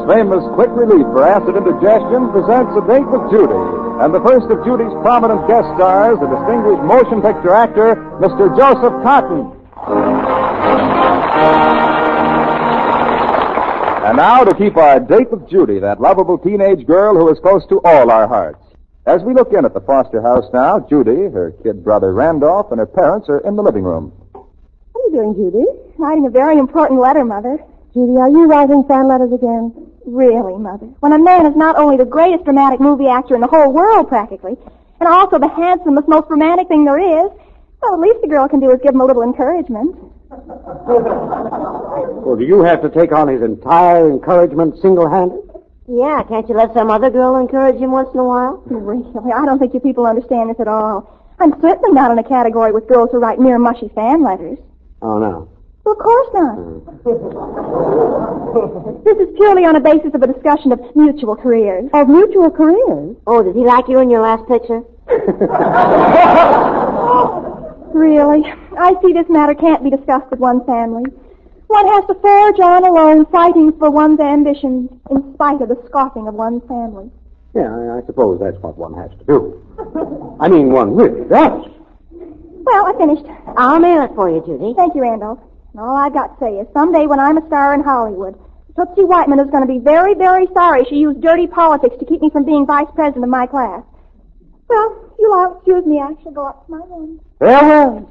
famous quick relief for acid indigestion, presents A Date with Judy. And the first of Judy's prominent guest stars, the distinguished motion picture actor, Mr. Joseph Cotton. And now to keep our date with Judy, that lovable teenage girl who is close to all our hearts. As we look in at the Foster house now, Judy, her kid brother Randolph, and her parents are in the living room. What are you doing, Judy? Writing a very important letter, Mother. Judy, are you writing fan letters again? Really, Mother? When a man is not only the greatest dramatic movie actor in the whole world, practically, and also the handsomest, most romantic thing there is, well, at least the girl can do is give him a little encouragement. Well, do you have to take on his entire encouragement single-handed? Yeah, can't you let some other girl encourage him once in a while? Really, I don't think you people understand this at all. I'm certainly not in a category with girls who write mere mushy fan letters. Oh, no. Well, of course not. This is purely on a basis of a discussion of mutual careers. Of mutual careers? Oh, did he like you in your last picture? Really, I see this matter can't be discussed with one family. One has to forge on alone, fighting for one's ambitions in spite of the scoffing of one's family. Yeah, I suppose that's what one has to do. I mean, one really does. Well, I finished. I'll mail it for you, Judy. Thank you, Randolph. All I've got to say is someday when I'm a star in Hollywood, Tootsie Whiteman is going to be very, very sorry she used dirty politics to keep me from being vice president of my class. Well, you'll all excuse me. I shall go up to my room. Farewell.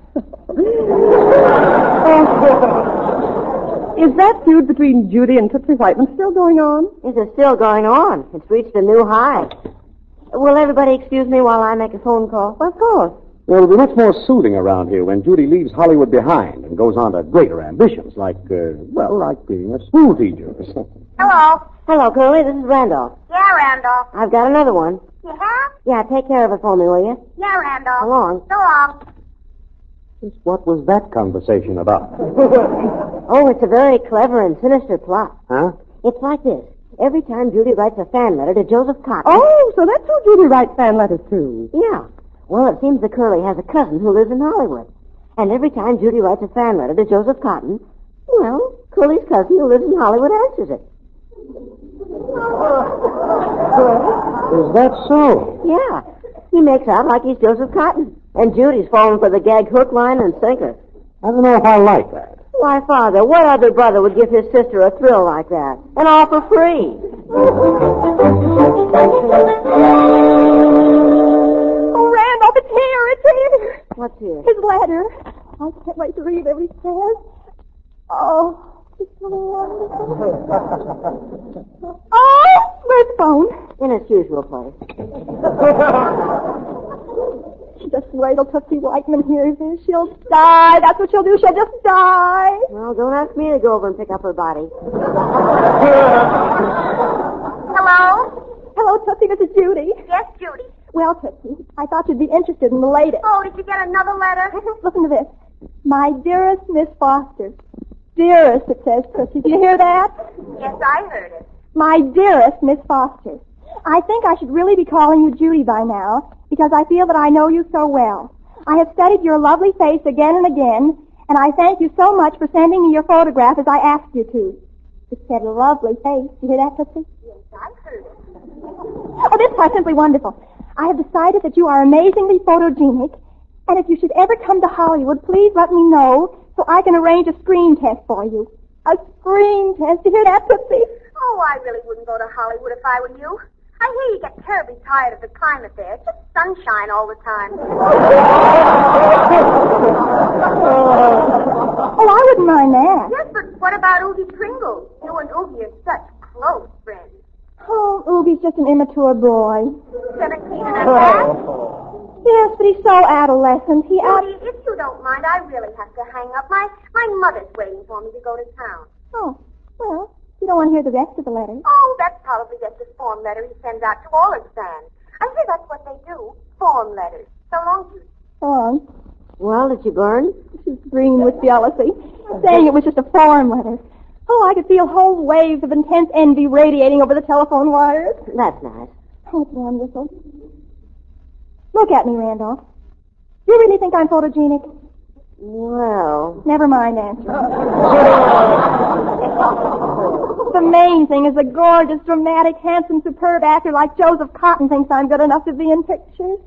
Is that feud between Judy and Tootsie Whiteman still going on? Is it still going on? It's reached a new high. Will everybody excuse me while I make a phone call? Of course. Well, it'll be much more soothing around here when Judy leaves Hollywood behind and goes on to greater ambitions, like being a school teacher. Hello. Hello, Curly. This is Randolph. Yeah, Randolph. I've got another one. You have? Yeah, take care of it for me, will you? Yeah, Randolph. So long. So long. Just what was that conversation about? Oh, it's a very clever and sinister plot. Huh? It's like this. Every time Judy writes a fan letter to Joseph Cotton... Oh, so that's who Judy writes fan letters to. Yeah. Well, it seems that Curly has a cousin who lives in Hollywood. And every time Judy writes a fan letter to Joseph Cotton, well, Curly's cousin who lives in Hollywood answers it. Is that so? Yeah. He makes out like he's Joseph Cotton. And Judy's falling for the gag hook, line, and sinker. I don't know if I like that. Why, Father, what other brother would give his sister a thrill like that? And all for free. Oh, Randolph, it's here. It's here. What's here? His letter. I can't wait to read what he says. Oh, it's so wonderful. Oh, where's the phone? In its usual place. Just wait till Tootsie Whiteman hears this. She'll die. That's what she'll do. She'll just die. Well, don't ask me to go over and pick up her body. Hello? Hello, Tootsie. This is Judy. Yes, Judy. Well, Tootsie, I thought you'd be interested in the latest. Oh, did you get another letter? Listen to this. My dearest Miss Foster. Dearest, it says, Tootsie. Did you hear that? Yes, I heard it. My dearest Miss Foster. I think I should really be calling you Judy by now, because I feel that I know you so well. I have studied your lovely face again and again, and I thank you so much for sending me your photograph as I asked you to. It said lovely face. You hear that, Tootsie? Yes, I heard it. Oh, this part's simply wonderful. I have decided that you are amazingly photogenic, and if you should ever come to Hollywood, please let me know so I can arrange a screen test for you. A screen test. You hear that, Tootsie? Oh, I really wouldn't go to Hollywood if I were you. I hear you get terribly tired of the climate there. It's just sunshine all the time. Oh, I wouldn't mind that. Yes, but what about Oogie Pringle? You and Oogie are such close friends. Oh, Oogie's just an immature boy. 17 and a half? Yes, but he's so adolescent. Judy, if you don't mind, I really have to hang up. My mother's waiting for me to go to town. Oh, well, you don't want to hear the rest of the letter. Oh, that's probably just a form letter he sends out to all his fans. I hear that's what they do, form letters. So long, Judy. So long. Well, did you burn? She's green with jealousy, saying it was just a form letter. Oh, I could feel whole waves of intense envy radiating over the telephone wires. That's nice. Oh, it's wonderful. Look at me, Randolph. You really think I'm photogenic? Well... Never mind answering. the main thing is a gorgeous, dramatic, handsome, superb actor like Joseph Cotton thinks I'm good enough to be in pictures.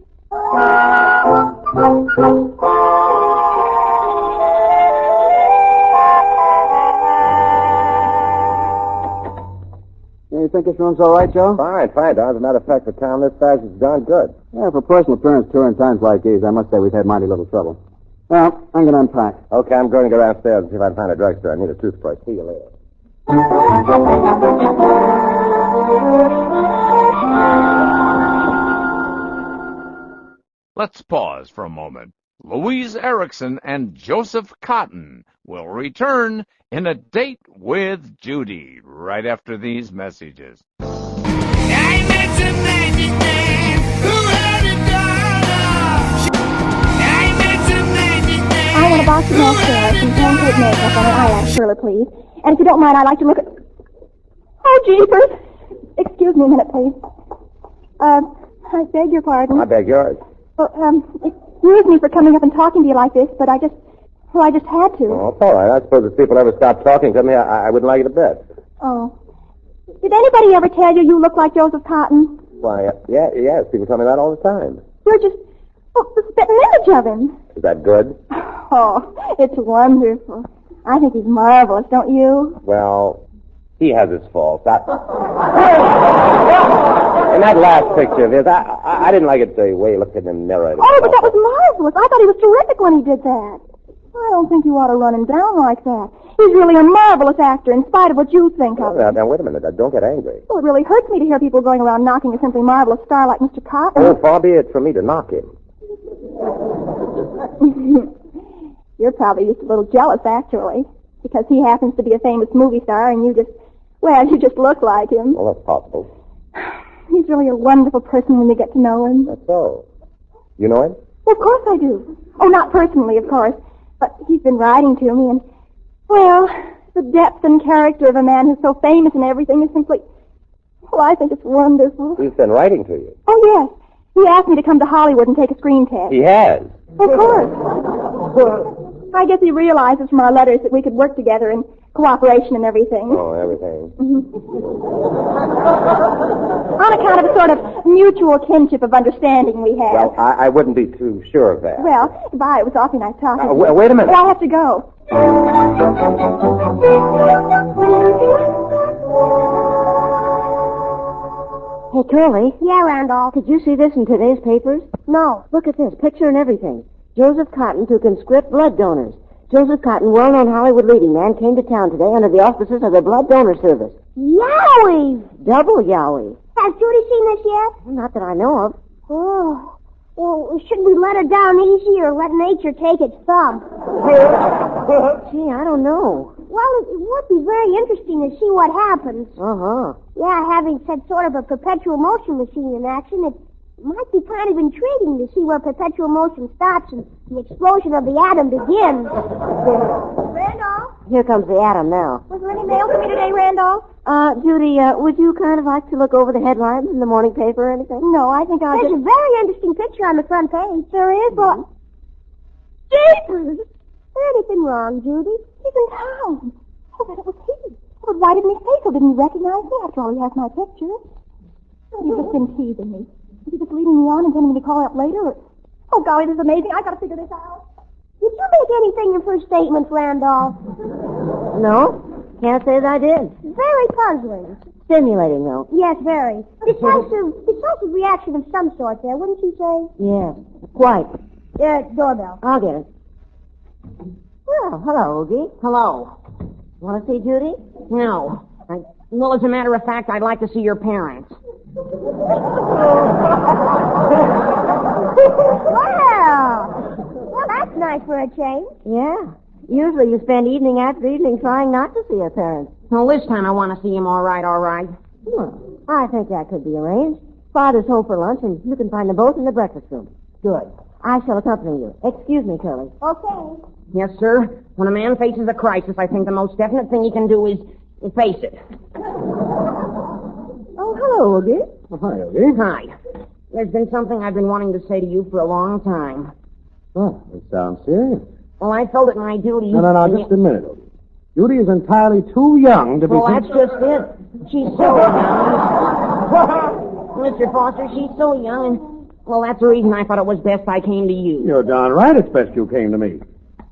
You think this room's all right, Joe? Fine, Don. As a matter of fact, the town this size is darn good. Yeah, for personal appearance touring times like these, I must say we've had mighty little trouble. Well, I'm going to unpack. Okay, I'm going to go downstairs and see if I can find a drugstore. I need a toothbrush. See you later. Let's pause for a moment. Louise Erickson and Joseph Cotton will return in A Date with Judy right after these messages. I met a magic man who had a daughter. I met a magic man. I want a box of mascara, some pancake makeup, and an eyelash curler, please. And if you don't mind, I'd like to look at... Oh, jeepers! Excuse me a minute, please. I beg your pardon. I beg yours. Well, excuse me for coming up and talking to you like this, but I just had to. Oh, it's all right. I suppose if people ever stopped talking to me, I wouldn't like it a bit. Oh. Did anybody ever tell you look like Joseph Cotton? Why, yes. People tell me that all the time. You're just the spitting image of him. Is that good? Oh, it's wonderful. I think he's marvelous, don't you? Well, he has his faults. In that last picture of his, I didn't like it the way he looked in the mirror. Oh, but that was marvelous. I thought he was terrific when he did that. I don't think you ought to run him down like that. He's really a marvelous actor, in spite of what you think of him. Now, wait a minute. Don't get angry. Well, it really hurts me to hear people going around knocking a simply marvelous star like Mr. Cotton. Oh, far be it from me to knock him. You're probably just a little jealous, actually, because he happens to be a famous movie star, and you just look like him. Well, that's possible. He's really a wonderful person when you get to know him. That's so. You know him? Well, of course I do. Oh, not personally, of course, but he's been writing to me, and, well, the depth and character of a man who's so famous and everything is simply... Well, I think it's wonderful. He's been writing to you. Oh, yes. He asked me to come to Hollywood and take a screen test. He has? Of course. I guess he realizes from our letters that we could work together in cooperation and everything. Oh, everything. On account of a sort of mutual kinship of understanding we have. Well, I wouldn't be too sure of that. Well, goodbye. It was awfully nice talking. Wait a minute. But I have to go. Hey, Curly, Yeah, Randolph. did you see this in today's papers? No. Look at this, picture and everything. Joseph Cotton to conscript blood donors. Joseph Cotton, well-known Hollywood leading man, came to town today under the auspices of the Blood Donor Service. Yowie! Double yowie. Has Judy seen this yet? Not that I know of. Oh. Well, should we let her down easy or let nature take its thumb? Gee, I don't know. Well, it would be very interesting to see what happens. Uh-huh. Yeah, having said sort of a perpetual motion machine in action, it might be kind of intriguing to see where perpetual motion stops and the explosion of the atom begins. Randolph? Here comes the atom now. Was there any mail for me today, Randolph? Judy, would you kind of like to look over the headlines in the morning paper or anything? No, I think I'll There's just... a very interesting picture on the front page. There is? Well... Jeepers! Is there anything wrong, Judy? He's in town. Oh, but it was he. But why didn't he say so? Didn't he recognize me? After all, he has my picture. Oh, you've just been teasing me. Is he just leading me on and telling me to call up later? Or... Oh, golly, this is amazing. I've got to figure this out. Did you make anything in your statement, Randolph? No, can't say that I did. Very puzzling. Stimulating, though. Yes, very. Decisive reaction of some sort there, wouldn't you say? Yes, quite. Doorbell. I'll get it. Well, hello, Oogie. Hello. Want to see Judy? No. Well, as a matter of fact, I'd like to see your parents. Well, that's nice for a change. Yeah. Usually you spend evening after evening trying not to see your parents. Well, this time I want to see him all right. Well, I think that could be arranged. Father's home for lunch, and you can find them both in the breakfast room. Good. I shall accompany you. Excuse me, Curly. Okay. Yes, sir. When a man faces a crisis, I think the most definite thing he can do is face it. Oh, hello, Oogie. Oh, hi, Oogie. Hi. There's been something I've been wanting to say to you for a long time. Oh, it sounds serious. Well, I felt it my duty. No, just a minute, Oogie. Judy is entirely too young to be... Well, that's just it. She's so young. Mr. Foster, she's so young, and, well, that's the reason I thought it was best I came to you. You're darn right it's best you came to me.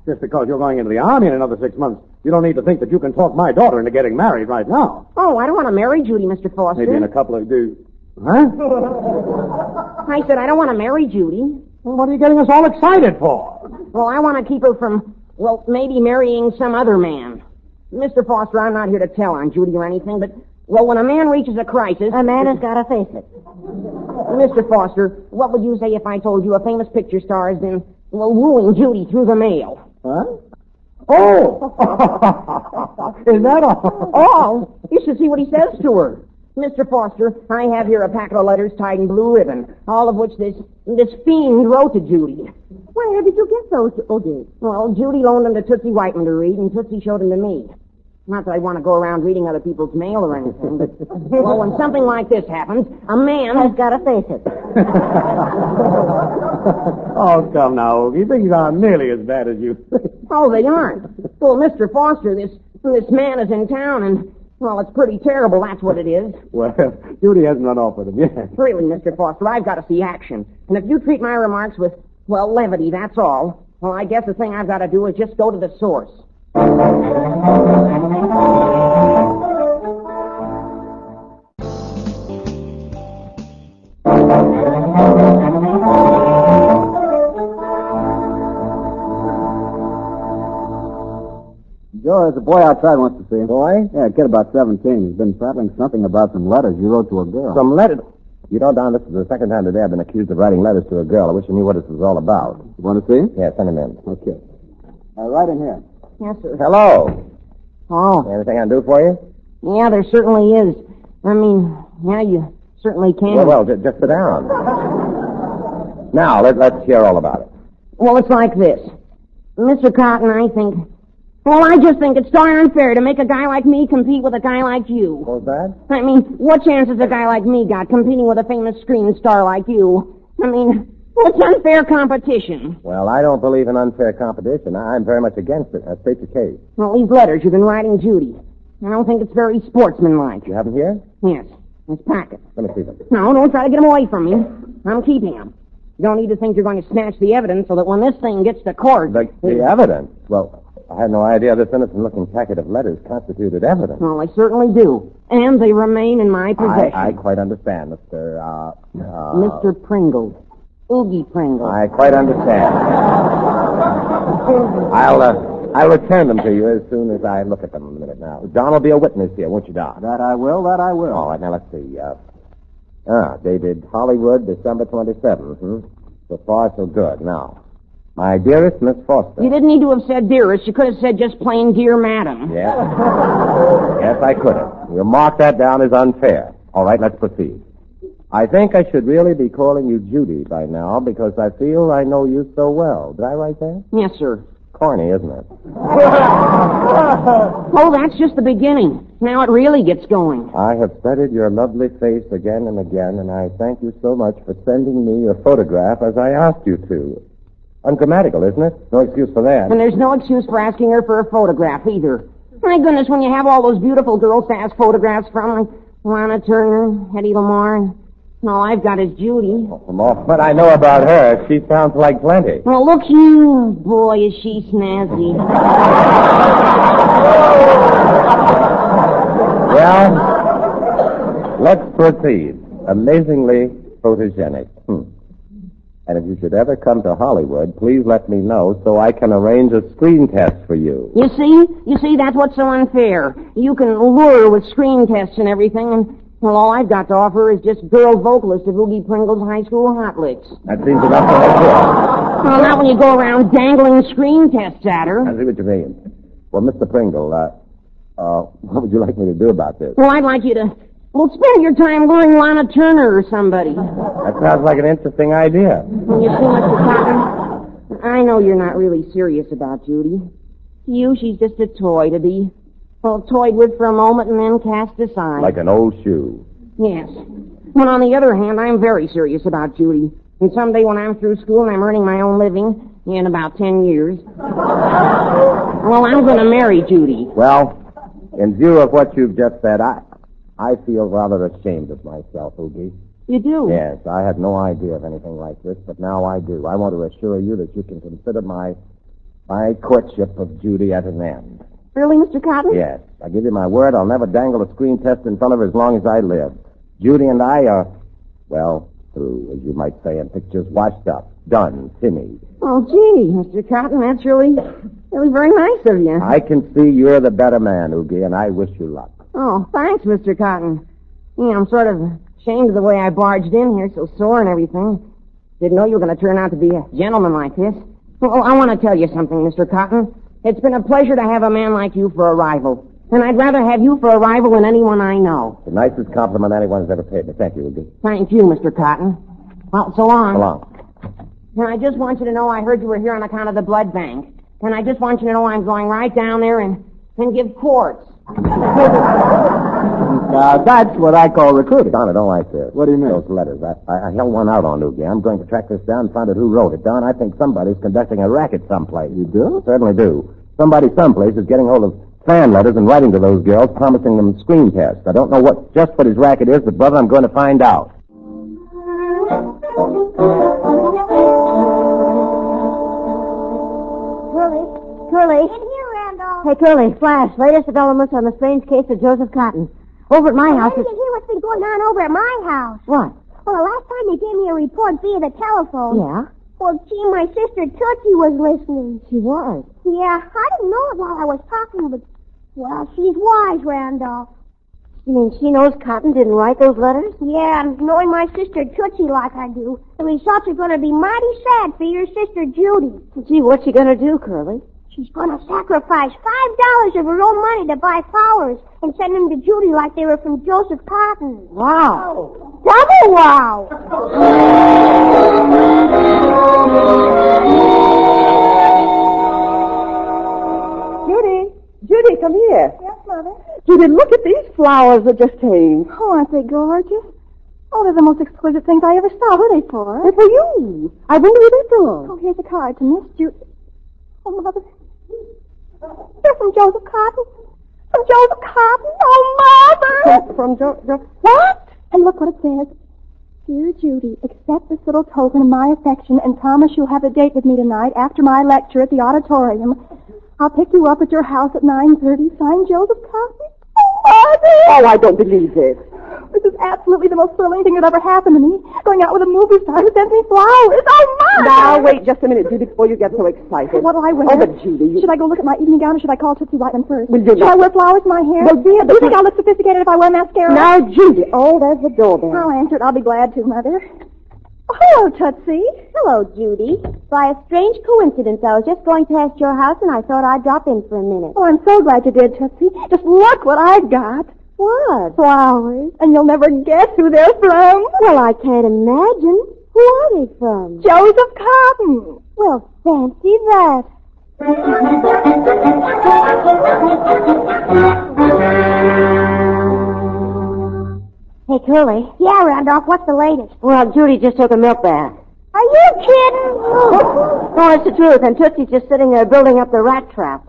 Just because you're going into the Army in another 6 months, you don't need to think that you can talk my daughter into getting married right now. Oh, I don't want to marry Judy, Mr. Foster. Maybe in a couple of days. Huh? I said I don't want to marry Judy. Well, what are you getting us all excited for? Well, I want to keep her from, well, maybe marrying some other man. Mr. Foster, I'm not here to tell on Judy or anything, but, well, when a man reaches a crisis... A man has got to face it. Mr. Foster, what would you say if I told you a famous picture star has been, well, wooing Judy through the mail? Huh? Oh! Is that all? Oh! You should see what he says to her. Mr. Foster, I have here a packet of letters tied in blue ribbon, all of which this fiend wrote to Judy. Where did you get those, O.D.? Well, Judy loaned them to Tootsie Whiteman to read, and Tootsie showed them to me. Not that I want to go around reading other people's mail or anything, but, well, when something like this happens, a man Has got to face it. Oh, come now, Ogie. Things aren't nearly as bad as you think. Oh, they aren't. Well, Mr. Foster, this man is in town, and, well, it's pretty terrible, that's what it is. Well, Judy hasn't run off with him yet. Really, Mr. Foster, I've got to see action. And if you treat my remarks with, well, levity, that's all, well, I guess the thing I've got to do is just go to the source. Joe, there's a boy outside wants to see him. Boy? Yeah, a kid about 17. He's been prattling something about some letters you wrote to a girl. Some letters? You know, Don, this is the second time today I've been accused of writing letters to a girl. I wish I knew what this was all about. You want to see him? Yeah, send him in. Okay. Right in here. Yes, sir. Hello. Oh, Anything I can do for you? yeah, there certainly is. I mean, yeah, you certainly can. Well, just sit down. Now, let's hear all about it. Well, it's like this. Mr. Cotton, I just think it's darn unfair to make a guy like me compete with a guy like you. What was that? I mean, what chance has a guy like me got competing with a famous screen star like you? I mean, it's unfair competition. Well, I don't believe in unfair competition. I'm very much against it. State your case. Well, these letters you've been writing Judy, I don't think it's very sportsmanlike. You have them here? Yes, this packet. Let me see them. No, don't try to get them away from me. I'm keeping them. You don't need to think you're going to snatch the evidence so that when this thing gets to court... The evidence? Well, I had no idea this innocent-looking packet of letters constituted evidence. Well, they certainly do. And they remain in my possession. I quite understand, Mr. Pringle. Oogie Pringle. I quite understand. I'll return them to you as soon as I look at them in a minute now. Don will be a witness here, won't you, Don? That I will. All right, now let's see. Dated Hollywood, December 27th. So far, so good. Now, my dearest Miss Foster. You didn't need to have said dearest. You could have said just plain dear madam. Yes. Yes, I could have. We'll mark that down as unfair. All right, let's proceed. I think I should really be calling you Judy by now because I feel I know you so well. Did I write that? Yes, sir. Corny, isn't it? Oh, that's just the beginning. Now it really gets going. I have studied your lovely face again and again, and I thank you so much for sending me your photograph as I asked you to. Ungrammatical, isn't it? No excuse for that. And there's no excuse for asking her for a photograph either. My goodness, when you have all those beautiful girls to ask photographs from, like Lana Turner, Hedy Lamarr, all I've got is Judy. From all what I know about her, she sounds like plenty. Well, look here. Boy, is she snazzy. Well, let's proceed. Amazingly photogenic. And if you should ever come to Hollywood, please let me know so I can arrange a screen test for you. You see, that's what's so unfair. You can lure with screen tests and everything, and, well, all I've got to offer is just girl vocalist of Oogie Pringle's high school hot licks. That seems enough for her. Well, not when you go around dangling screen tests at her. I see what you mean. Well, Mr. Pringle, what would you like me to do about this? Well, I'd like you to, spend your time luring Lana Turner or somebody. That sounds like an interesting idea. You see, Mr. Cotton, I know you're not really serious about Judy. To you, she's just a toy to be, toyed with for a moment and then cast aside. Like an old shoe. Yes. But on the other hand, I'm very serious about Judy. And someday when I'm through school and I'm earning my own living, in about 10 years, well, I'm going to marry Judy. Well, in view of what you've just said, I feel rather ashamed of myself, Oogie. You do? Yes, I had no idea of anything like this, but now I do. I want to assure you that you can consider my courtship of Judy at an end. Really, Mr. Cotton? Yes. I give you my word, I'll never dangle a screen test in front of her as long as I live. Judy and I are, well, through, as you might say in pictures, washed up, done, finished. Oh, gee, Mr. Cotton, that's really very nice of you. I can see you're the better man, Oogie, and I wish you luck. Oh, thanks, Mr. Cotton. Yeah, I'm sort of ashamed of the way I barged in here, so sore and everything. Didn't know you were going to turn out to be a gentleman like this. Well, I want to tell you something, Mr. Cotton. It's been a pleasure to have a man like you for a rival. And I'd rather have you for a rival than anyone I know. The nicest compliment anyone's ever paid me. Thank you, Oogie. Thank you, Mr. Cotton. Well, so long. So long. And I just want you to know I heard you were here on account of the blood bank. And I just want you to know I'm going right down there and give quarts. Now, that's what I call recruiting. Don, I don't like this. What do you mean? Those letters. I held one out on Oogie. I'm going to track this down and find out who wrote it. Don, I think somebody's conducting a racket someplace. You do? Certainly do. Somebody someplace is getting hold of fan letters and writing to those girls, promising them screen tests. I don't know just what his racket is, but, brother, I'm going to find out. Curly. In here, Randolph. Hey, Curly, flash. Latest developments on the strange case of Joseph Cotton. Over at my house. How did you hear what's been going on over at my house? What? Well, the last time they gave me a report via the telephone. Yeah? Well, gee, my sister Tootsie was listening. She was. Yeah, I didn't know it while I was talking, but, well, she's wise, Randolph. You mean she knows Cotton didn't write those letters? Yeah, and knowing my sister Tootsie like I do, the results are going to be mighty sad for your sister Judy. Gee, what's she going to do, Curly? She's going to sacrifice $5 of her own money to buy flowers and send them to Judy like they were from Joseph Cotton. Wow. Double wow. Judy, come here. Yes, Mother? Judy, look at these flowers that just came. Oh, aren't they gorgeous? Oh, they're the most exquisite things I ever saw. What are they for? They're for you. I wonder who they're for. Oh, here's a card to Miss Judy. Oh, Mother. They're from Joseph Cotton. From Joseph Cotton. Oh, Mother! From Joseph... What? And look what it says. Dear Judy, accept this little token of my affection and promise you'll have a date with me tonight after my lecture at the auditorium. I'll pick you up at your house at 9:30. Signed, Joseph Cotton. Oh, Mother! Oh, I don't believe this. This is absolutely the most thrilling thing that ever happened to me. Going out with a movie star who sends me flowers. Oh, Mother! Now, wait just a minute, Judy, before you get so excited. What'll I wear? Oh, but Judy... Should I go look at my evening gown or should I call Tootsie Whiteman first? Will you should I wear flowers in my hair? Well, dear, do you think I'll look sophisticated if I wear mascara? Now, Judy... Oh, there's the doorbell. I'll answer it. I'll be glad to, Mother. Oh, hello, Tootsie. Hello, Judy. By a strange coincidence, I was just going past your house and I thought I'd drop in for a minute. Oh, I'm so glad you did, Tootsie. Just look what I've got. What? Flowers. And you'll never guess who they're from. Well, I can't imagine. Who are they from? Joseph Cotton. Well, fancy that. Hey, Curly. Yeah, Randolph, what's the latest? Well, Judy just took a milk bath. Are you kidding? No, it's the truth, and Tootsie's just sitting there building up the rat trap.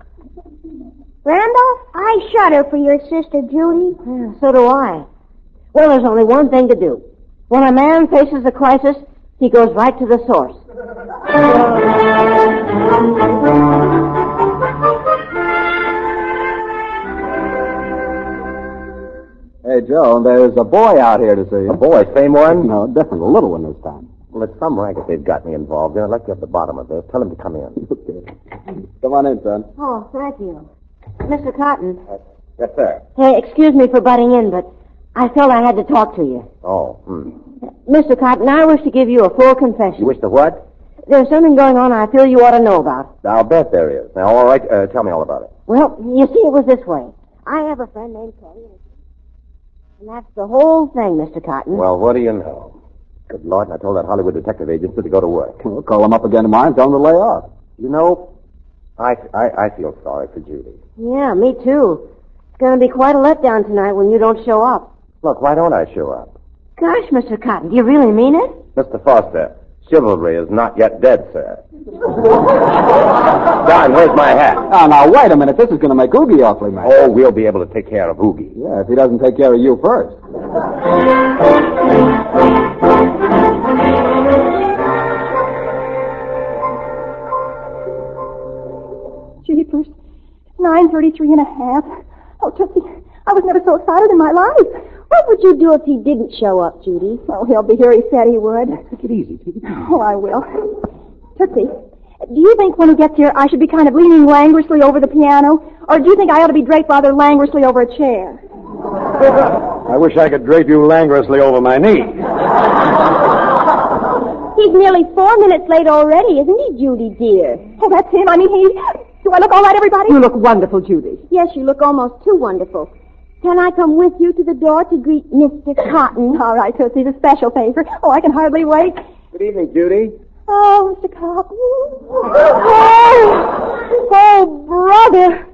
Randolph, I shudder for your sister, Judy. Yeah, so do I. Well, there's only one thing to do. When a man faces a crisis, he goes right to the source. Hey, Joe, there's a boy out here to see you. A boy, same one? No, different. A little one this time. Well, it's some racket they've got me involved in. I'd like you at the bottom of this. Tell him to come in. Okay. Come on in, son. Oh, thank you. Mr. Cotton. Yes, sir. Hey, excuse me for butting in, but I felt I had to talk to you. Oh, Mr. Cotton, I wish to give you a full confession. You wish to what? There's something going on I feel you ought to know about. I'll bet there is. Now, all right, tell me all about it. Well, you see, it was this way. I have a friend named Teddy, and that's the whole thing, Mr. Cotton. Well, what do you know? Good Lord, and I told that Hollywood detective agency to go to work. We'll call him up again tomorrow and tell him to lay off. You know, I feel sorry for Judy. Yeah, me too. It's going to be quite a letdown tonight when you don't show up. Look, why don't I show up? Gosh, Mr. Cotton, do you really mean it? Mr. Foster, Chivalry is not yet dead, sir. Don, where's my hat? Oh, now, wait a minute. This is going to make Oogie awfully mad. Oh, we'll be able to take care of Oogie. Yeah, if he doesn't take care of you first. Jeepers. 9:33 and a half. Oh, Tootsie, I was never so excited in my life. What would you do if he didn't show up, Judy? Oh, he'll be here. He said he would. Take it easy. Take it easy. Oh, I will. Tootsie, do you think when he gets here I should be kind of leaning languorously over the piano? Or do you think I ought to be draped rather languorously over a chair? I wish I could drape you languorously over my knee. He's nearly 4 minutes late already, isn't he, Judy, dear? Oh, that's him. I mean, do I look all right, everybody? You look wonderful, Judy. Yes, you look almost too wonderful. Can I come with you to the door to greet Mr. Cotton? All right, Tootsie, the special favor. Oh, I can hardly wait. Good evening, Judy. Oh, Mr. Cotton. Oh, brother.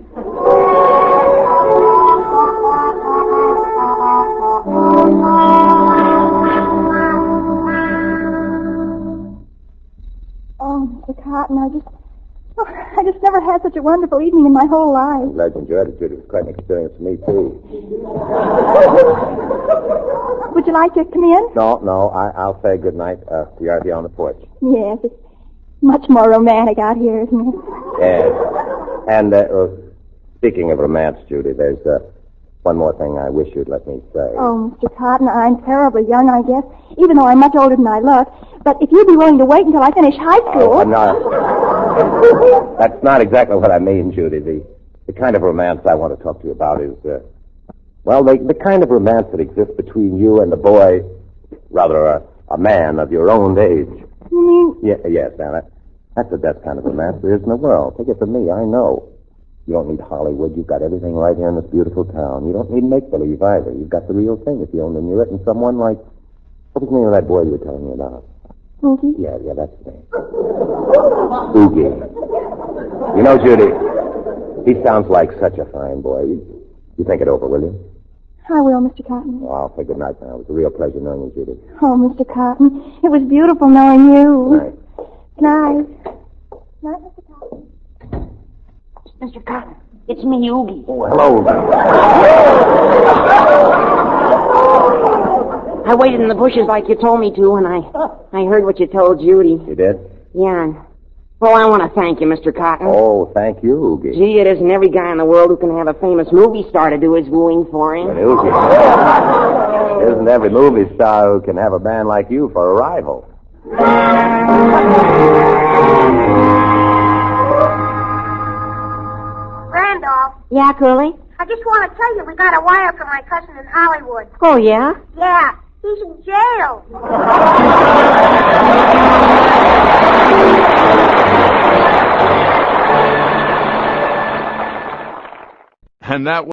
Oh, Mr. Cotton, I just never had such a wonderful evening in my whole life. I'm glad you enjoyed it, Judy. It was quite an experience for me, too. Would you like to come in? No, I'll say good night to Dorothy on the porch. Yes, it's much more romantic out here, isn't it? Yes. And speaking of romance, Judy, there's one more thing I wish you'd let me say. Oh, Mr. Cotton, I'm terribly young, I guess, even though I'm much older than I look. But if you'd be willing to wait until I finish high school... Oh, I'm not... That's not exactly what I mean, Judy. The kind of romance I want to talk to you about is, the kind of romance that exists between you and a boy, rather a man of your own age. You mean... Yes, Anna. That's the best kind of romance there is in the world. Take it from me, I know. You don't need Hollywood. You've got everything right here in this beautiful town. You don't need make-believe either. You've got the real thing if you only knew it. And someone like... What was the name of that boy you were telling me about? Oogie? Yeah, that's the name. Oogie. You know, Judy, he sounds like such a fine boy. You think it over, will you? I will, Mr. Cotton. Oh, I'll say good night now. It was a real pleasure knowing you, Judy. Oh, Mr. Cotton, it was beautiful knowing you. Good night. Good night. Good night, Mr. Cotton. Mr. Cotton, it's me, Oogie. Oh, hello. I waited in the bushes like you told me to, and I heard what you told Judy. You did? Yeah. Well, I want to thank you, Mr. Cotton. Oh, thank you, Oogie. Gee, it isn't every guy in the world who can have a famous movie star to do his wooing for him. But Oogie, isn't every movie star who can have a band like you for a rival? Randolph, Yeah, Curly? I just want to tell you we got a wire from my cousin in Hollywood. Oh, yeah? Yeah, he's in jail. And that